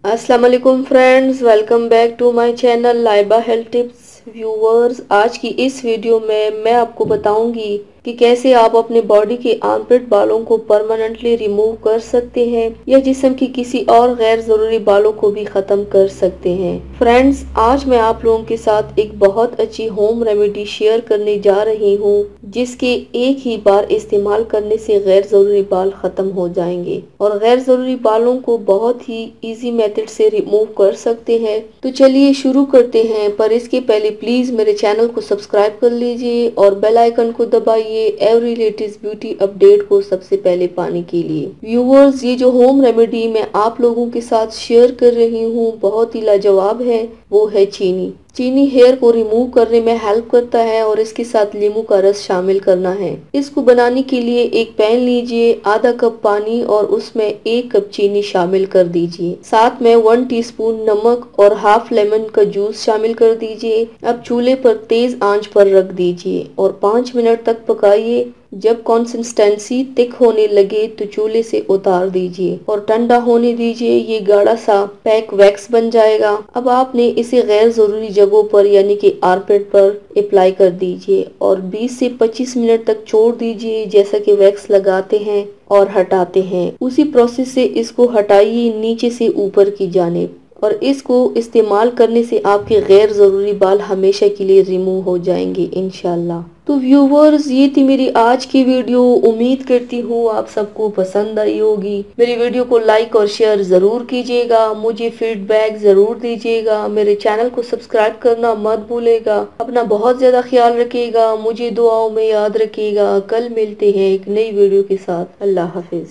अस्सलाम वालेकुम friends, welcome back to my channel Laiba health tips. Viewers, आज की इस वीडियो में मैं आपको बताऊंगी कि कैसे आप अपने बॉडी के आर्मपिट बालों को परमानेंटली रिमूव कर सकते हैं या जिस्म की किसी और गैर जरूरी बालों को भी खत्म कर सकते हैं। फ्रेंड्स, आज मैं आप लोगों के साथ एक बहुत अच्छी होम रेमेडी शेयर करने जा रही हूँ जिसके एक ही बार इस्तेमाल करने से गैर जरूरी बाल खत्म हो जाएंगे और गैर जरूरी बालों को बहुत ही इजी मेथड से रिमूव कर सकते हैं। तो चलिए शुरू करते हैं, पर इसके पहले प्लीज मेरे चैनल को सब्सक्राइब कर लीजिए और बेल आइकन को दबाइए एवरी लेटेस्ट ब्यूटी अपडेट को सबसे पहले पाने के लिए। व्यूअर्स, ये जो होम रेमेडी मैं आप लोगों के साथ शेयर कर रही हूँ बहुत ही लाजवाब है। वो है चीनी। चीनी हेयर को रिमूव करने में हेल्प करता है और इसके साथ नींबू का रस शामिल करना है। इसको बनाने के लिए एक पैन लीजिए, आधा कप पानी और उसमें 1 कप चीनी शामिल कर दीजिए। साथ में 1 टीस्पून नमक और हाफ लेमन का जूस शामिल कर दीजिए। अब चूल्हे पर तेज आंच पर रख दीजिए और 5 मिनट तक पकाइए। जब कंसिस्टेंसी थिक होने लगे तो चूल्हे से उतार दीजिए और ठंडा होने दीजिए। ये गाढ़ा सा पैक वैक्स बन जाएगा। अब आपने इसे गैर जरूरी जगहों पर यानी कि आर्मपिट पर अप्लाई कर दीजिए और 20 से 25 मिनट तक छोड़ दीजिए, जैसा कि वैक्स लगाते हैं और हटाते हैं उसी प्रोसेस से इसको हटाइए नीचे से ऊपर की जानिब। और इसको इस्तेमाल करने से आपके गैर ज़रूरी बाल हमेशा के लिए रिमूव हो जाएंगे इंशाल्लाह। तो व्यूवर्स, ये थी मेरी आज की वीडियो। उम्मीद करती हूँ आप सबको पसंद आई होगी। मेरी वीडियो को लाइक और शेयर ज़रूर कीजिएगा, मुझे फीडबैक ज़रूर दीजिएगा। मेरे चैनल को सब्सक्राइब करना मत भूलेगा। अपना बहुत ज़्यादा ख्याल रखिएगा, मुझे दुआओं में याद रखिएगा। कल मिलते हैं एक नई वीडियो के साथ। अल्लाह हाफिज़।